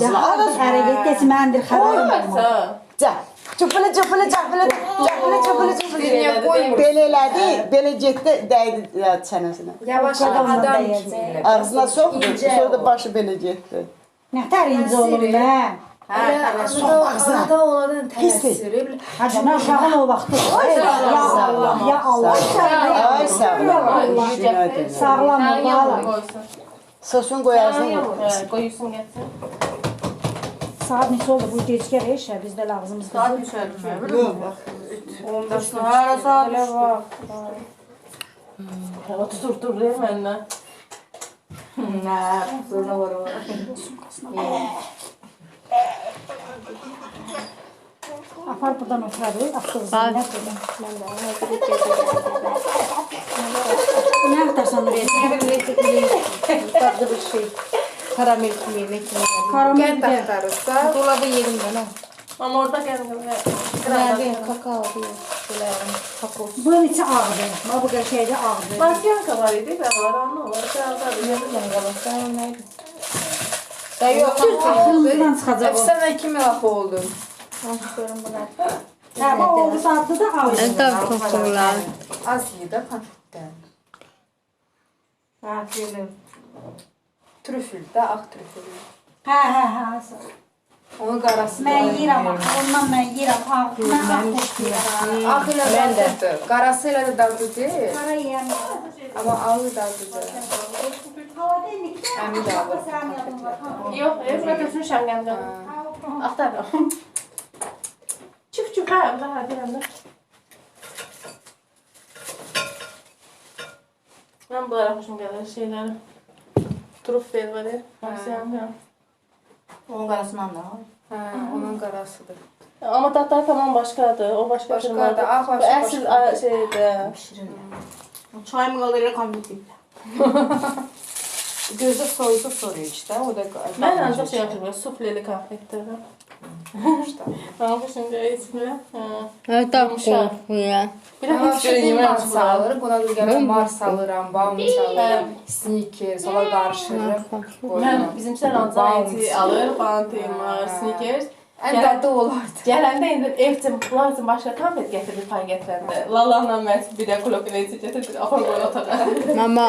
ağzına. Ağız hərəkət etsə məndir xəbər. Cıpılı. Belə elədi, belə getdi, dəydi çənəsinə. Yavaş adam kimi. Ağzına soxdu, sonra da başı belə getdi. Nətər incə olur mən? Arada onlardan təsiri. Hadi nə uşağın o vaxtı. Ya Allah. Ay sağlam. Sağlam ol. Sosun qoyarsın. Qoyursun getsin. Saat neçə oldu? Bu gecikər eşə, bizdə lazımız Saat qızır. 3 oldu. 15 hara saat. Elə bax. Hava tuturdur məndən. Nə, sonra var. Apar buradan oturarıq, avtobusdan. Nə axtarsan oraya? Tatlı bir şey. Karamel kimi, yemek kimi. Karamel Kent de. aktarırsa. Dolabı yedim ben ha. Amma orada gəldim. Nerede? Kakao diyor. Böyle kakao. Bu neçə ağdır? Bu qəşəydə ağdır. Masyanka var idi, bəğlar, anla olar. Sağda Sen neydi? Ben yok. Aklımızdan çıxacaq o. Efsane kimi laf oldun? Hə, bu oldu saatlı da ağdır. Tabii kokular. Az yedi konfitten. Aferin. Trüfül de ak trüfül. Hə. Onun qarası. Mən yeyirəm, ondan mən yeyirəm. Mən ağ xoşlayıram. Ak ile dadlıdır. Qarası ile de dadlı değil. Para yeyəm. Ama ağı dadlıdır. Havada indik. Əmi də alır. Yox, mən götürmüşəm gəncəm. Axtardım. Çıx, hə, deyirəm də. Mən bunlara xoşum gəlir şeyləri. Trufel var ya, masyanka. Onun qarasından da. Onun qarasıdır. Amma tatlar tamam başqadır, o başqa Başqadır, ağ başqa. Əsl şeydir. Çay mı qalır elə konfeti. Gözü soyudu soruyor işte. O da Mən ancaq şey yapıyorum, sufleli konfetdir. Ama xoşum gəlir içmə. Это кофе. Bir də heç bir yemək yemək salır. Buna da gəlir Mars alıram, Baum alıram, Snickers, ola qarışırıq. Mən bizimkilər ancaq alır, Bantimar, Snickers. Ən dadlı olardı. Gələndə indi evcim, bunlar üçün başqa konfet gətirdi pay gətirəndə. Lalanla mən bir də klokineci gətirdik, axır qoyun otağa. Mama.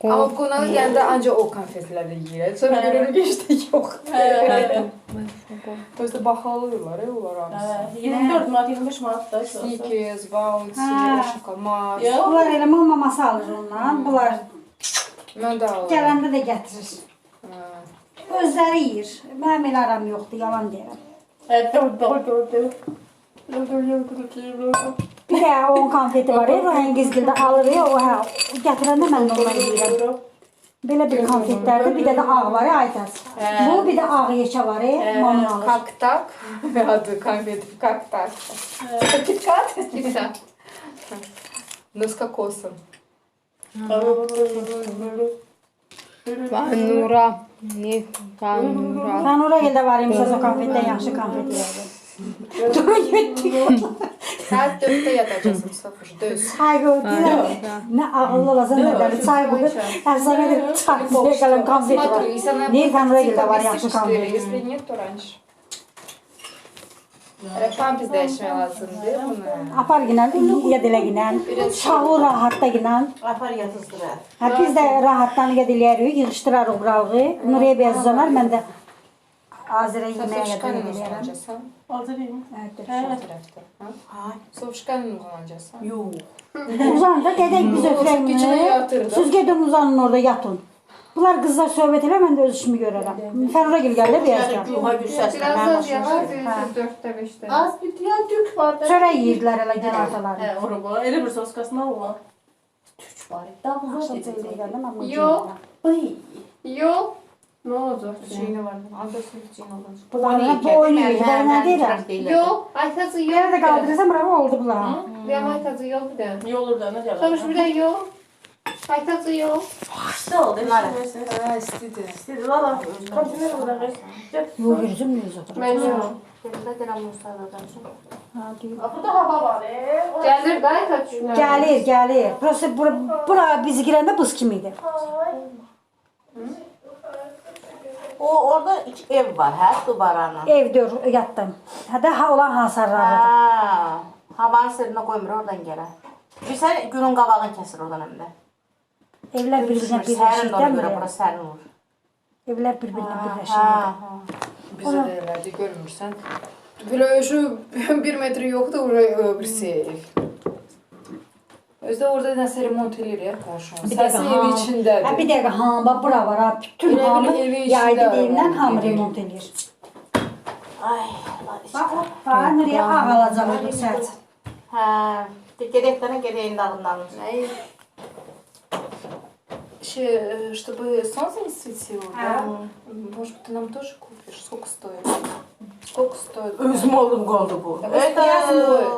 Amma qonağa gəndə ancaq o konfetləri yeyir. Sonra görürük işte yox. Özdə baxalıyorlar, onlar hamısı. 24 manat, 25 manat da. Snickers, Bounty, şokolad. Bunlar elə maması alır ondan. Bunlar Mən də alıram. gələndə də gətirir. Özləri yeyir. Mənim elə aram yoxdur, yalan deyirəm. Bir də onun konfeti var, Rəhəngizgildə alır, o gətirəndə mən də ondan yeyirəm. Belə bir konfetlərdir, bir də ağ var, Aytaz. Bu, bir də ağ yekə var, mamın alır. Kaktak. Adı konfeti kaktak. KitKat? KitKat. Но с кокосом. Vanura. Ne? Vanura. Mən oraya gəldə var imiş, o konfetdən yaxşı konfet yeyirdim. Dur, getdik. Saat 4'te yatacaksın Safır. Düz. Çay qoydular. Nə ağıllı olasan da dəli çay qoydu. Əfsanə bir çay qoydu, gələn konfet var. Смотри, если она Niyə sən oraya gəldə var будет yaxşı 4, konfet? если нет, то раньше. Pampis dəyişmək lazımdır buna. Apar ginən, ya dilə ginən. Şağı rahatda ginən. Apar yatızdırar. Hə, biz də rahatdan qed eləyərik, yığışdırarıq burağı. Nuriyə beyazlanar, mən də Azərə yeməyə Sofuşkanı yadım mı eləyərəm. kullanacaksın? Hazırlayayım. Evet, Tarafta. Sofuşkanı mı kullanacaksın? Yox. uzan da gedək biz Gecəni ötürək. yatırdı. Siz gedin uzanın orada yatın. Bunlar qızlar söhbət elə, mən də öz işimi görərəm. Fənura gül gəldi beyazlar. Yuha bir səslə Biraz mənim az başım yavaş, çıxır. 4'te 5'te. Az bir yan tük var da. Çörək yeyirdilər elə gün ortaları. Hə, ora bu. Elə bir soskasını alma. Tüç var. Axşam çörəyə gəldim, amma Yox. Yox. Nə olacaq? Çiğni var. Anda süt çiğni olacaq. Bunlar bu oynayır, ben nə deyirəm? Yox. Aytacı Bir yox. yerdə qaldırırsam, bravo oldu bunlar. Deyəm aytacı yox bir də. İyi olur da nə gəlir? Sonuç bir də yox. Aytacı yox. Ne oldu? Hə, istedi. İstedi valla. Kontiner burada. Yox, gözüm yüz oturur. Ben yox. Burada gələn Mustafa Burada hava var. Gəlir də aytacı. Gəlir, gəlir. Prosta bura bizi girəndə buz kimi idi. Orada iki ev var, hə, dubaranın. Evdə yatdım. Hədə olan hasarlarıdır. Ha, havanın serinə qoymur oradan gələ. Bilsən günün qabağını kəsir oradan həm də. Evlər bir-birinə Sərin də birləşir, ona görə dəmir. bura sərin olur. Evlər bir-birinə birləşir. Ha. Bizə də elədi, görmürsən. Böyle şu 1 metre yoktu, oraya birisi ev. Özde orada nəsə remont eləyir ya qonşum. Səsi evi içindədir. Hə, bir dəqiqə, bax, bura var, ha, bütün Elə hamı bil evi içində yaydı deyimdən remont hamı edir. remont edir. Ay, Bax, bax, Nuriye ağ alacaq orada sərt. hə, gedək dənə gedəyin dağından. Чтобы солнце не светило, да? Может быть, ты нам тоже купишь? Сколько стоит? Сколько стоит? Özüm oldum qoldu bu.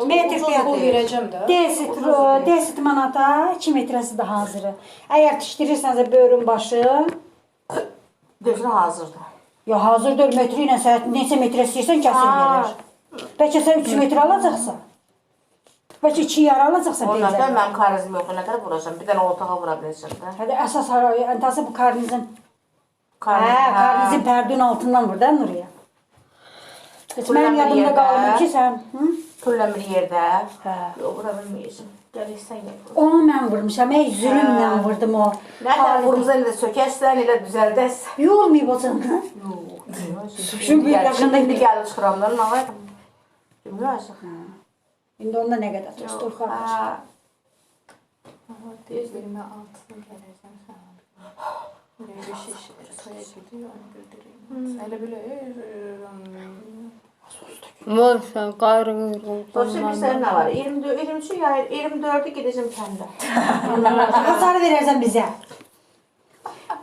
Metr Pul fiyatı. verəcəm də. Desit manata 2 metrəsi də hazırı. Əgər tikdirirsənsə bölüm başı, Döşün hazırdır. ya hazır 4 metri ilə sən neçə metrə istəyirsən kəsin verir. Bəlkə sən 3 metr alacaqsan. Bəlkə 2 yarı alacaqsan Ondan deyəcəm. sonra mənim karizm yoxdur, nə qədər vuracam? Bir dənə otağa vura biləcəm də. Hadi əsas antası bu karnizin. Karnizin pərdün altından vur da Nuriye. Heç mənim yadımda qalmır ki sən, Pullan bir yerdə. Hə. Yox, vura bilməyəcəm. Gəlik sən gəl. Onu mən vurmuşam, zülümlə vurdum o. Nədən vurmuzdan elə sökəsən, elə düzəldəsən. Yormayıb o canı. Çünki yaxında indi gəlib çıxıramdan, nə var? Bilməzəm. İndi onda nə qədər tutdur xarab. Gözlerime altına geleceğim sana. Böyle bir şişleri soya gidiyor, onu götüreyim. Öyle böyle... Varsa qarı Dolayısıyla bir sənə nə var? 23-ü yayır, 24-ü gedəcəm kəndə. Hasarı verərsən bizə.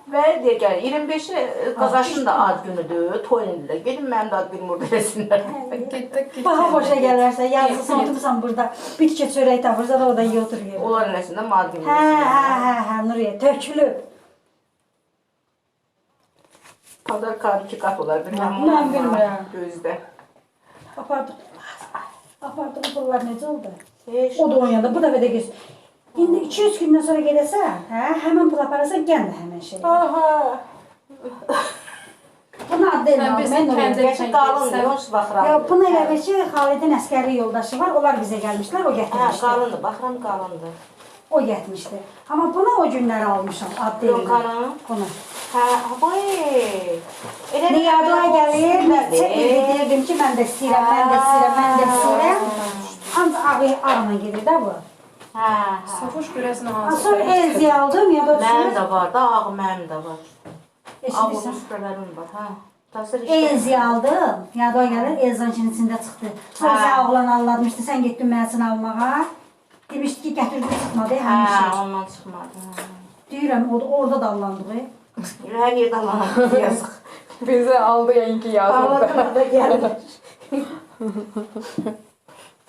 Və deyə gəlir, 25-i qaqaşın da ad günüdür, toyundur da. Gedin mənim də ad günüm orada eləsinlər. Gittik. Baha boşa gələrsə, yazılsın, oturursan burada. Bir tikə çörək tapırsan, orada iyi otur yer. Onlar eləsin də ad günüm Hə, Nuriye, tökülüb. Pazar qarı 2 qat olar. Mən bilmirəm. Gözdə. Apardığım pullar necə oldu? Heç. O da oynayanda, bu dəfə də göz. İndi 2-3 gündən sonra gedəsən, həmən pul aparasan, gəl də həmən şey. Aha. Bunu adlı elmə, bizim mən Nuriye. kəndə- Gerçi qalındır, yox baxıram. Ya, bunu elə bir ki, Xalidin əskəri yoldaşı var, onlar bizə gəlmişlər, o Hə, gətirmişdi. qalındır, baxıram qalındır. O getmişdi. Amma buna o günləri almışam, adlı elmə. Yonkanı? Bunu. Hə, vay. Elə Ne yadıma gəlir, neçə ildir deyirdim ki, mən də istəyirəm, mən də istəyirəm, mən də istəyirəm. Ancaq ağla gedir də bu. Hə, Safoş görəsin Sonra elzi aldım, ya da Mənim düşür. də var da, ağ mənim də var. Ağ Eşidirsən? süfrələrim var, hə. Tasir işte. Elzi aldım, yadıma gəlir, Elzankinin içində çıxdı. Sonra Hə. sən oğlan allatmışdı, sən getdin mənə üçün almağa. Demişdi ki, gətirdi çıxmadı, həmin Hə, şey. ondan çıxmadı. Deyirəm, orada da allandığı. Hər yerdə alanım, yazıq. Bizi aldı yayınki yazıldı. Ağladığına da gəlir.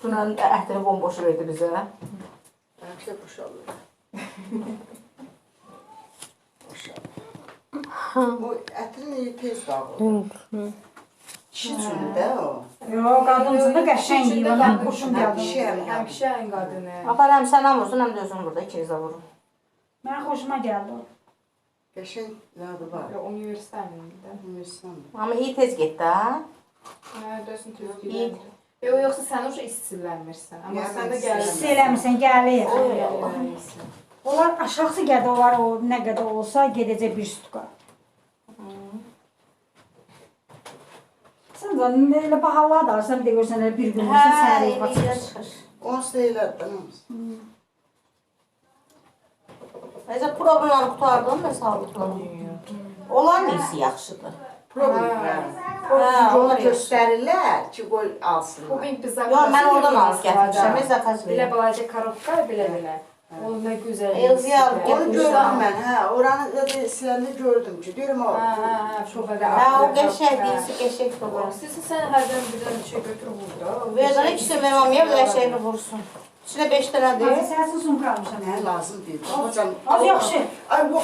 Bunun əhdini bomboş verdi bizə. Bəlkə boşalır. Bu ətrin iyi tez dağılır. Kişi üçündə o. Yox, qadınsın da qəşəng yiyir, mən xoşum gəldi. Pişiyəm ya. Həmşəyin qadını. Apar həm sən vursun, həm də özün burada ikiniz də vurun. Mən xoşuma gəldi o. Qəşəng zadı var. Universitetində. Bilmirsən. Amma iyi tez getdi, ha? Hə, dəsin tüz İyi. gedir. Yoxsa sən o istilənmirsən. Amma Yəni sən də mən gəlirsən. Hiss eləmirsən, gəlir. Gəlirsən. Onlar aşağısı gədə var, o nə qədər olsa gedəcək bir stuka. Sən də elə bahalar da alsan, bir də görsən elə bir gün olsa səhərə yoxa çıxır. Onsuz da elədin. Necə problemləri qutardın da sağlıqlı. Onlar neyisi yaxşıdır. Problem. Hə, Onu onlar yaxşı. göstərirlər ki, qoy Bu alsınlar. gün biz Yox, mən oradan alıb gətirmişəm, biz zakaz Belə verir. balaca korobka, belə. O nə gözəl. Elzi alıb Onu gördüm mən, hə. Oranı siləndə gördüm ki, deyirəm o. Hə, şobədə. Hə, o qəşəng, birisi qəşəng olur. Sən hərdən bir dənə şey götür burada. Verdən ikisi mənim amaya bir qəşəngini vursun. İçində 5 dənədir. Sənsin sumka almışam. Hə, lazım deyil. Hocam. Az yaxşı. Ay, bu.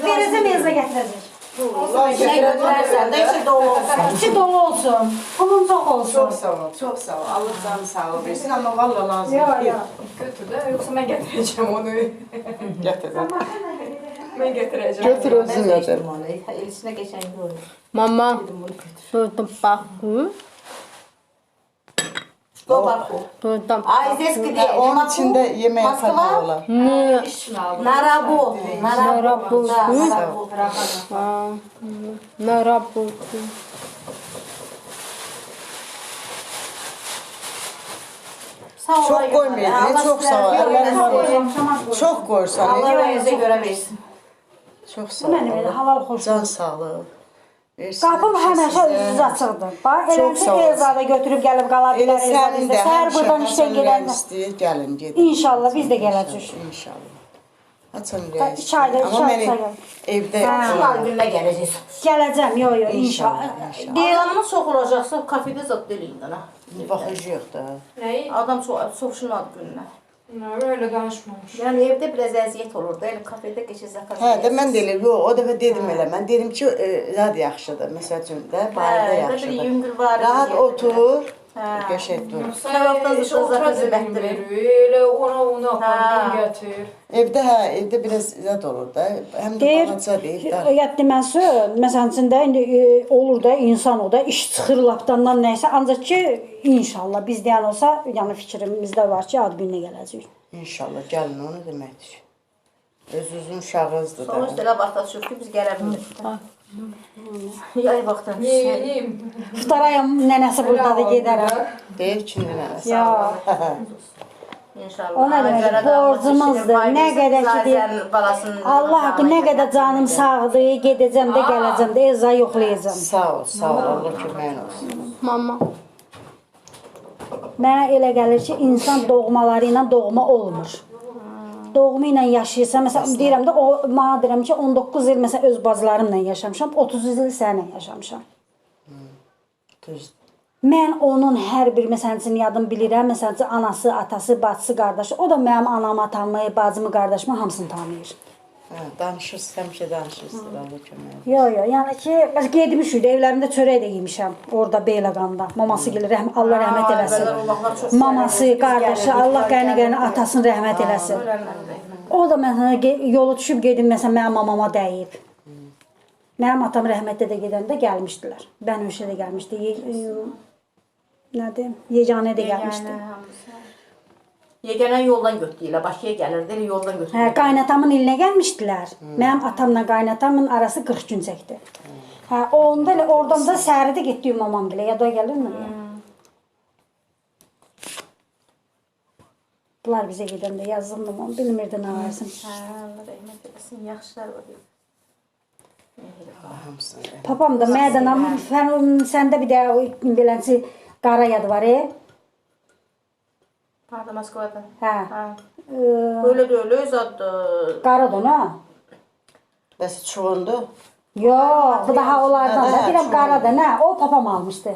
Verəcəm Elza gətirəcək. Şey götürərsən də içi dolu olsun. İçi dolu olsun. Pulun çox olsun. Çox sağ ol, çox sağ ol. Allah canı sağ ol versin, amma valla lazım Yox, deyil. yox. Götür də, yoxsa mən gətirəcəm onu. Gətir. Sən baxın da gedəcək. Mən götürəcəm. Götür özün götür. Elisine geçen gün öyle. Mama, şurada bakı. Babaku. Şurada Ayzeski diye. Onun içinde yemeğe tadı olan. Narabu. Narabu. Narabu. narabu. Sağ ol. Çok koymayın. Çok sağ ol. Ellerim çok koysan. Allah verinize göre versin. Çok sağ Mənim elə ol. halal xoş. Can sağlığı. Versin Qapım her şey həmişə size. üz açıqdır. Bax, Çox sağ eləsə ol. Elzada götürüb gəlib qala Elə bilər sənin də Elzada. Səhər həmişə buradan işdən Hasan gedəndə. istəyir, gəlin gedin. İnşallah biz də gələcəyik. İnşallah. Hasan İki ayda, iki Amma ayda məni sayılır. evdə Şunlar gününe geleceğiz. Gələcəm, yo yo, inşallah. İnşallah. Diyanımız çok olacaksa kafede zat deliyin ha. Baxıcıyıq da. Nəyi? Adam çok şunlar gününe. Öyle danışmamış. Yani evde biraz əziyyət olurdu. Yani kafede geçəcək. Hə, də mən də elə, yox, o dəfə dedim elə. Mən dedim ki, zad yaxşıdır. Məsəl üçün də, bayırda bir yaxşıdır. yüngül var. Rahat otur, Hə. qəşəng dur. Sevapdan Heç zıtla otura zat da zibətdir. bilmir. Elə onu apar, bunu gətir. Evdə hə, evdə biraz zad olur da. Həm də Deyir, balaca deyil də. yaddı mən söz, məsələn üçün də indi olur da insan o da iş çıxır lapdandan nəysə, ancaq ki inşallah biz deyən olsa, yəni fikrimizdə var ki, ad gününə gələcəyik. İnşallah gəlin onu deməkdir. Özünüzün uşağınızdır da. Sonuçta elə vaxta düşür ki biz gələ bilirik. Yay vaxtdan düşür. Yeyim. Tutarayım nənəsi buradadır gedərəm. Deyir ki, nənəsi. Ya, İnşallah. O nə demək, borcumuzdur. Nə qədər ki deyir, Allah haqqı nə qədər canım sağdır, gedəcəm də, gələcəm də, Elza yoxlayacam. Sağ ol, sağ ol. Allah köməyin olsun. Mama. Mənə elə gəlir ki, insan doğmaları ilə doğma olmur. Doğma ilə yaşayırsa, məsələn deyirəm də, mənə deyirəm ki, 19 il məsələn öz bacılarımla yaşamışam, 30 il səninlə yaşamışam. Düz. Mən onun hər bir məsələn üçün yadım bilirəm, məsələn üçün anası, atası, bacısı, qardaşı, o da mənim anamı, atamı, bacımı, qardaşımı hamısını tanıyır. Hə, danışırsın, həmişə danışırsın. Allah köməyin. Yo yo, yəni ki, bəs gedmişik də evlərində çörək də yemişəm orada Beyləqanda. Maması gəlir, Allah rəhmət eləsin. Maması, qardaşı, Allah qəni atasını rəhmət eləsin. O da məsələn yolu düşüb gedim məsələn mənim mamama dəyib. Mənim atam rəhmətlə də gedəndə gəlmişdilər. Bənövşə də gəlmişdi. Nədir? Yeganə də gəlmişdi. Yeganə yoldan götürürlər. Bakıya gəlirdi, elə yoldan Hə, götürürlər. qaynatamın ilinə gəlmişdilər. Mənim atamla qaynatamın arası 40 gün çəkdi. Hə, onda elə oradan da səhəridə getdiyim mamam bilə, yada gəlirmi? Bunlar bizə gedəndə yazdım mamam, bilmirdi nə versin. Allah rəhmət eləsin, yaxşılar var. Hamısını. Papam da mədənam, səndə bir də belənçi qara yad var, Harada Moskvada? Hə. Böyle de öyle zat. Qara dona. Bəs çuğundu? Yox, bu daha onlardan da. Deyirəm qara da, nə? O papam almışdı.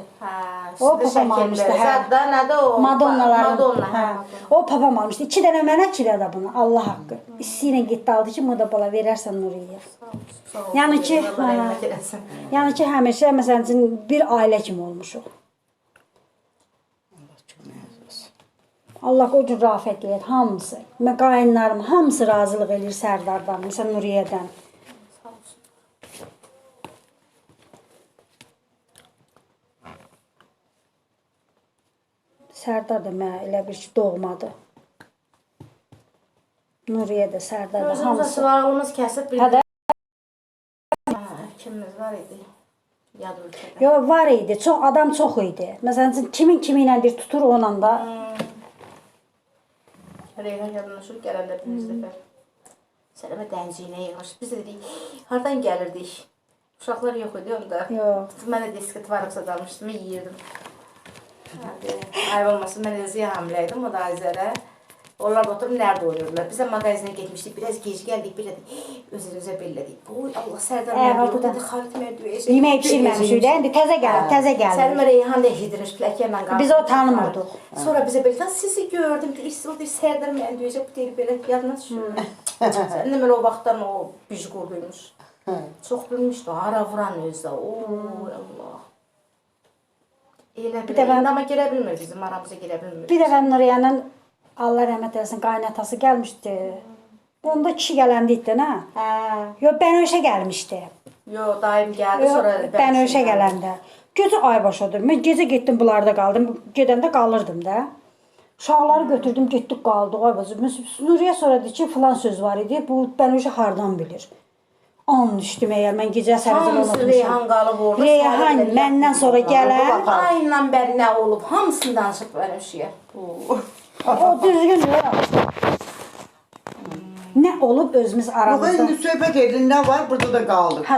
O papam almışdı, hə. Zat da nədir o? Madonnaların. Madonna. Hə. O papam almışdı. 2 dənə mənə, 2 dənə də buna. Allah haqqı. İsi ilə getdi aldı ki, da bala verərsən Nuriyə. Yəni ki, Allah rəhmət eləsin. yəni ki, həmişə məsələn üçün bir ailə kimi olmuşuq. Allah köməyin olsun. Allah o gün rafət eləyir hamısı. Mən qayınlarım hamısı razılıq eləyir Sərdardan, məsələn Nuriyədən. Sərdar da mənə elə bir ki, doğmadı. Nuriyə də, Sərdar da Özümüzə hamısı. sılağımız kəsib Hə də, kimimiz var idi? Yad ülkədə. yo var idi, çox adam çox idi. Məsələn üçün kimin kimi iləndir tutur onunla da. Reyhan yadına düşür gələndə bir dəfə. Sələmə dənciyinə yığmış. Biz də dedik, hardan gəlirdik? Uşaqlar yox idi onda. Yox. Mən də disket varıqsa dalmışdım, yeyirdim. Ayıb olmasın, mən Elziyə hamiləydim, o da Ayzərə. Onlar da oturub nerede oynuyorlar. Biz de magazinə getmişdik, biraz gec gəldik, belə özümüzə bellədik. Oy Allah, Sərdar Mərdiyyə, dedi, Xalit Mərdiyyə. Yemək pişirməmişik də, indi təzə gəlib, təzə gəlib. Səlmə Reyhan da yedirmiş, pləkərlə qaldı. Biz o tanımırdıq. Sonra bizə belə, sizi gördüm, o deyir, Sərdar Mərdiyyə, bu deyir, belə yadına düşür. Sən də belə o vaxtdan o bici qurduymuş. Çox bilmişdi, ara vuran özdə, oy Allah. Elə belə, amma girə bilmir, bizim aramıza girə bilmir. Bir dəfə Nuriyanın Allah rəhmət eləsin qaynatası gəlmişdi. Onda kişi gələndə idi, nə? Hə. Yo, Bənövşə gəlmişdi. Yo, daim gəldi, sonra Bənövşə gələndə. Gecə ay başadır. Mən gecə getdim bunlarda qaldım. Gedəndə qalırdım da. Uşaqları götürdüm, getdik qaldıq ay bacı. Nuriyə sonra dedi ki, filan söz var idi. Bu Bənövşə hardan bilir? An düşdüm əgər mən gecə sərəcəm hamısı Reyhan qalıb orada. Reyhan məndən sonra gələn Ayla bəri nə olub? Hamısını danışıb Bənövşəyə. o düzgün nə olub özümüz Yox, aramızda. indi söhbət edin, nə var? Burada da qaldıq. Hə,